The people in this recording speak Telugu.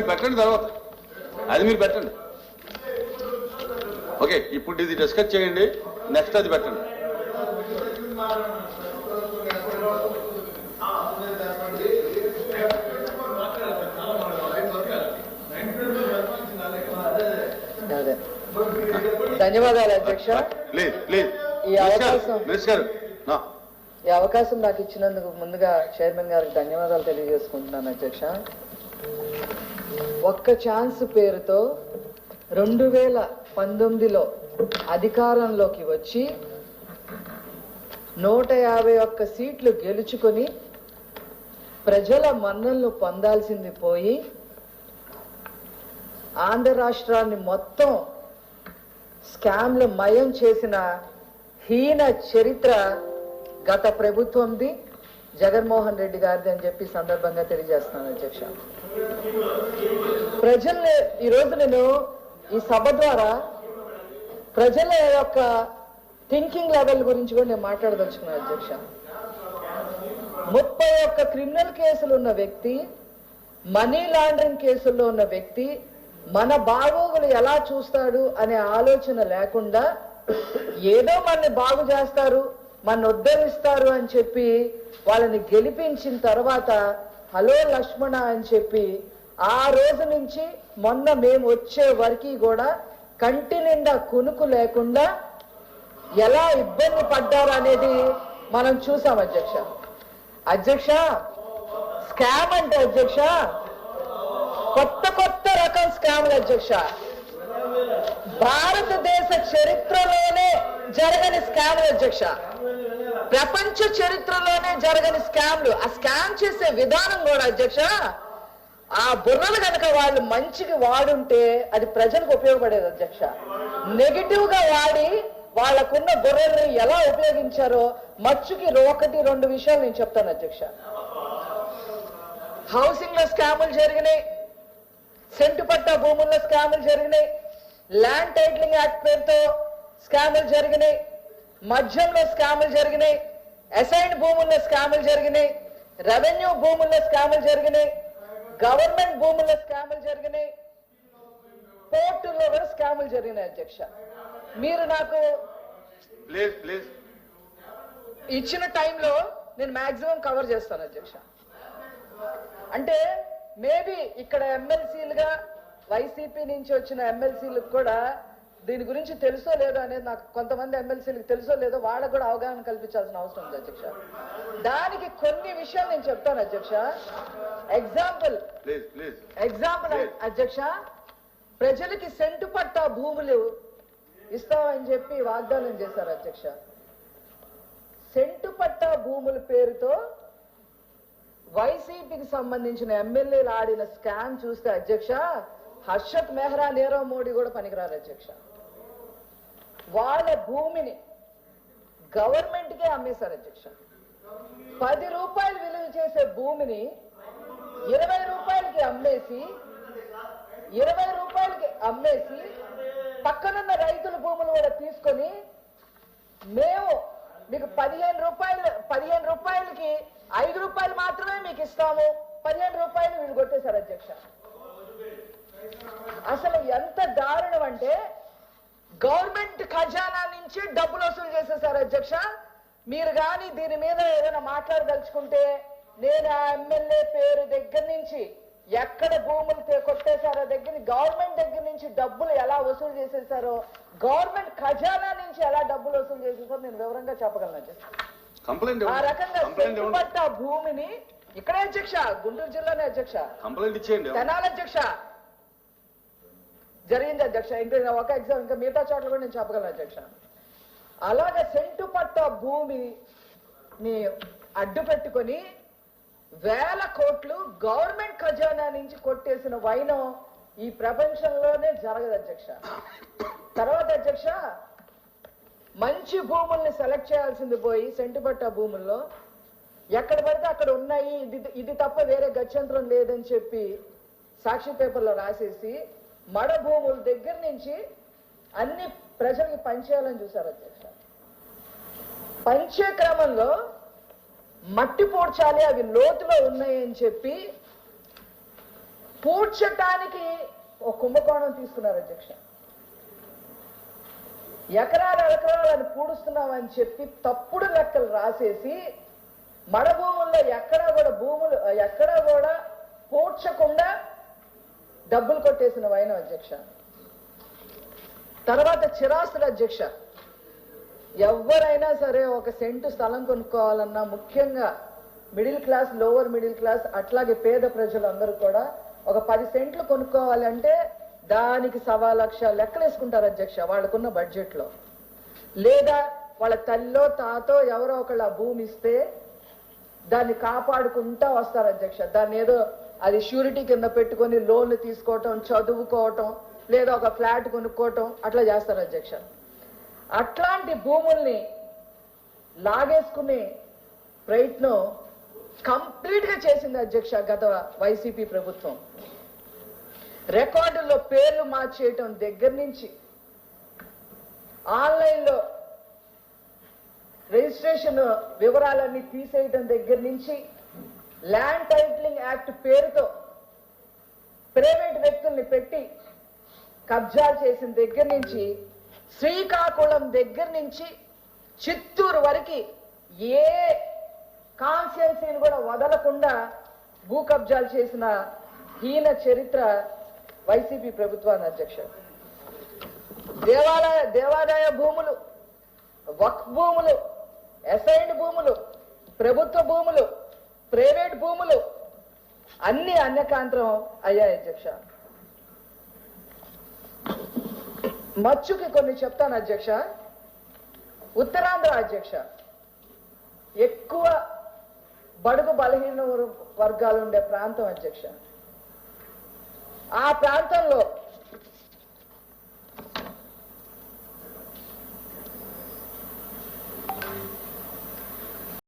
పెట్టండి, తర్వాత అది మీరు పెట్టండి. ఓకే, ఇప్పుడు ఇది డిస్కస్ చేయండి, నెక్స్ట్ అది పెట్టండి. ధన్యవాదాలు అధ్యక్ష. ఈ అవకాశం నాకు ఇచ్చినందుకు ముందుగా చైర్మన్ గారికి ధన్యవాదాలు తెలియజేసుకుంటున్నాను అధ్యక్ష. ఒక్క ఛాన్స్ పేరుతో 2019లో అధికారంలోకి వచ్చి 151 సీట్లు గెలుచుకొని ప్రజల మన్ననలు పొందాల్సింది పోయి ఆంధ్ర రాష్ట్రాన్ని మొత్తం స్కామ్లు మయం చేసిన హీన చరిత్ర గత ప్రభుత్వంది, జగన్మోహన్ రెడ్డి గారిది అని చెప్పి సందర్భంగా తెలియజేస్తున్నాను అధ్యక్ష. ప్రజల్ని ఈరోజు నేను ఈ సభ ద్వారా ప్రజల యొక్క థింకింగ్ లెవెల్ గురించి కూడా నేను మాట్లాడదలుచుకున్నాను అధ్యక్ష. 31 క్రిమినల్ కేసులు ఉన్న వ్యక్తి, మనీ లాండరింగ్ కేసుల్లో ఉన్న వ్యక్తి మన బాగోగులు ఎలా చూస్తాడు అనే ఆలోచన లేకుండా ఏదో మనని బాగు చేస్తారు, మన ఉద్ధరిస్తారు అని చెప్పి వాళ్ళని గెలిపించిన తర్వాత హలో లక్ష్మణ అని చెప్పి ఆ రోజు నుంచి మొన్న మేము వచ్చే వరకు కూడా కంటి నిండా కునుకు లేకుండా ఎలా ఇబ్బంది పడ్డారు అనేది మనం చూసాం అధ్యక్ష. అధ్యక్ష, స్కామ్ అంటే అధ్యక్ష కొత్త రకం స్కామ్లు అధ్యక్ష. భారతదేశ చరిత్రలోనే జరగని స్కామ్లు అధ్యక్ష, ప్రపంచ చరిత్రలోనే జరగని స్కామ్లు. ఆ స్కామ్ చేసే విధానం కూడా అధ్యక్ష, ఆ బుర్రలు కనుక వాళ్ళు మంచికి వాడుంటే అది ప్రజలకు ఉపయోగపడేది అధ్యక్ష. నెగిటివ్ గా వాడి వాళ్ళకున్న బుర్రల్ని ఎలా ఉపయోగించారో మచ్చుకి 1-2 విషయాలు నేను చెప్తాను అధ్యక్ష. హౌసింగ్ లో స్కాములు జరిగినాయి, సెంటు పట్టా భూముల్లో స్కాములు జరిగినాయి, ల్యాండ్ టైటిలింగ్ యాక్ట్ పేరుతో స్కాములు జరిగినాయి, మద్యంలో స్కాములు జరిగినాయి, అసైన్డ్ భూముల్లో స్కాములు జరిగినాయి, రెవెన్యూ భూముల్లో స్కాములు జరిగినాయి, గవర్నమెంట్ భూముల్లో స్కాములు జరిగినాయి, పోర్టుల్లో కూడా స్కాములు జరిగినాయి అధ్యక్ష. మీరు నాకు ఇచ్చిన టైంలో నేను మాక్సిమం కవర్ చేస్తాను అధ్యక్ష. అంటే మేబీ ఇక్కడ ఎమ్మెల్సీలుగా వైసీపీ నుంచి వచ్చిన ఎమ్మెల్సీలకు కూడా దీని గురించి తెలుసో లేదో అనేది నాకు కొంతమంది ఎమ్మెల్సీలకు తెలుసో లేదో వాళ్ళకు కూడా అవగాహన కల్పించాల్సిన అవసరం ఉంది అధ్యక్ష. దానికి కొన్ని విషయాలు నేను చెప్తాను అధ్యక్ష. ఎగ్జాంపుల్ అధ్యక్ష, ప్రజలకి సెంటు పట్టా భూములు ఇస్తామని చెప్పి వాగ్దానం చేశారు అధ్యక్ష. సెంటు పట్టా భూముల పేరుతో వైసీపీకి సంబంధించిన ఎమ్మెల్యేలు ఆడిన స్కామ్ చూస్తే అధ్యక్ష హర్షత్ మెహ్రా, నీరవ్ మోడీ కూడా పనికిరారు అధ్యక్ష. వాళ్ళ భూమిని గవర్నమెంట్ కే అమ్మేశారు అధ్యక్ష. 10 రూపాయలు విలువ చేసే భూమిని 20 రూపాయలకి అమ్మేసి 20 రూపాయలకి అమ్మేసి పక్కనున్న రైతుల భూములు కూడా తీసుకొని మేము మీకు 15 రూపాయలకి 5 రూపాయలు మాత్రమే మీకు ఇస్తాము, 15 రూపాయలు వీళ్ళు కొట్టేశారు అధ్యక్ష. అసలు ఎంత దారుణం అంటే గవర్నమెంట్ ఖజానా నుంచి డబ్బులు వసూలు చేసేసారు అధ్యక్ష. మీరు కానీ దీని మీద ఏదైనా మాట్లాడదలుచుకుంటే నేను ఆ ఎమ్మెల్యే పేరు దగ్గర నుంచి ఎక్కడ భూములు కొట్టేశారో దగ్గర గవర్నమెంట్ దగ్గర నుంచి డబ్బులు ఎలా వసూలు చేసేసారో, గవర్నమెంట్ ఖజానా నుంచి ఎలా డబ్బులు వసూలు చేసేసారో నేను వివరంగా చెప్పగలను అధ్యక్ష. ఆ రకంగా పట్ట భూమిని ఇక్కడే అధ్యక్ష, గుంటూరు జిల్లానే అధ్యక్ష, తెనాలి అధ్యక్ష జరిగింది అధ్యక్ష. ఇంకా ఒక ఎగ్జామ్ ఇంకా మిగతా చోట్ల కూడా నేను చెప్పగలను అధ్యక్ష. అలాగే సెంటు పట్ట భూమిని అడ్డు పెట్టుకొని 1000 కోట్లు గవర్నమెంట్ ఖజానా నుంచి కొట్టేసిన వైనం ఈ ప్రపంచంలోనే జరగదు అధ్యక్ష. తర్వాత అధ్యక్ష, మంచి భూముల్ని సెలెక్ట్ చేయాల్సింది పోయి సెంటు పట్ట భూముల్లో ఎక్కడ పడితే అక్కడ ఉన్నాయి, ఇది తప్ప వేరే గత్యంతరం లేదని చెప్పి సాక్షి పేపర్లో రాసేసి మడ భూముల దగ్గర నుంచి అన్ని ప్రజలకి పంచేయాలని చూశారు అధ్యక్ష. పంచే క్రమంలో మట్టి పూడ్చాలి, అవి లోతులో ఉన్నాయని చెప్పి పూడ్చటానికి ఒక కుంభకోణం తీసుకున్నారు అధ్యక్ష. ఎకరాలని పూడుస్తున్నామని చెప్పి తప్పుడు లెక్కలు రాసేసి మడ భూముల్లో ఎక్కడా కూడా పూడ్చకుండా డబ్బులు కొట్టేసిన వైనం అధ్యక్ష. తర్వాత చిరాస్తుల అధ్యక్ష. ఎవరైనా సరే ఒక సెంటు స్థలం కొనుక్కోవాలన్నా, ముఖ్యంగా middle class, lower middle class, అట్లాగే పేద ప్రజలందరూ కూడా ఒక 10 సెంట్లు కొనుక్కోవాలంటే దానికి 1.25 లక్ష లెక్కలు వేసుకుంటారు అధ్యక్ష వాళ్ళకున్న బడ్జెట్ లో. లేదా వాళ్ళ తల్లో తాతో ఎవరో ఒకళ్ళు ఆ భూమి ఇస్తే దాన్ని కాపాడుకుంటా వస్తారు అధ్యక్ష. దాన్ని ఏదో అది షూరిటీ కింద పెట్టుకొని లోన్లు తీసుకోవటం, చదువుకోవటం, లేదా ఒక ఫ్లాట్ కొనుక్కోవటం అట్లా చేస్తారు అధ్యక్ష. అట్లాంటి భూముల్ని లాగేసుకునే ప్రయత్నం కంప్లీట్ గా చేసింది అధ్యక్ష గత వైసీపీ ప్రభుత్వం. రికార్డుల్లో పేర్లు మార్చేయటం దగ్గర నుంచి, ఆన్లైన్లో రిజిస్ట్రేషన్ వివరాలన్నీ తీసేయటం దగ్గర నుంచి, ల్యాండ్ టైటిలింగ్ యాక్ట్ పేరుతో ప్రైవేట్ వ్యక్తుల్ని పెట్టి కబ్జాలు చేసిన దగ్గర నుంచి, శ్రీకాకుళం దగ్గర నుంచి చిత్తూరు వరకు ఏ కాన్స్టిట్యుయెన్సీని కూడా వదలకుండా భూ కబ్జాలు చేసిన హీన చరిత్ర వైసీపీ ప్రభుత్వాన్ని అధ్యక్ష. దేవాదాయ భూములు, వక్ఫ్ భూములు, అసైన్డ్ భూములు, ప్రభుత్వ భూములు, ప్రైవేట్ భూములు అన్ని అన్యకాంతరం అయ్యాయి అధ్యక్ష. మచ్చుకి కొన్ని చెప్తాను అధ్యక్ష. ఉత్తరాంధ్ర అధ్యక్ష ఎక్కువ బడుగు బలహీన వర్గాలు ఉండే ప్రాంతం అధ్యక్ష. ఆ ప్రాంతంలో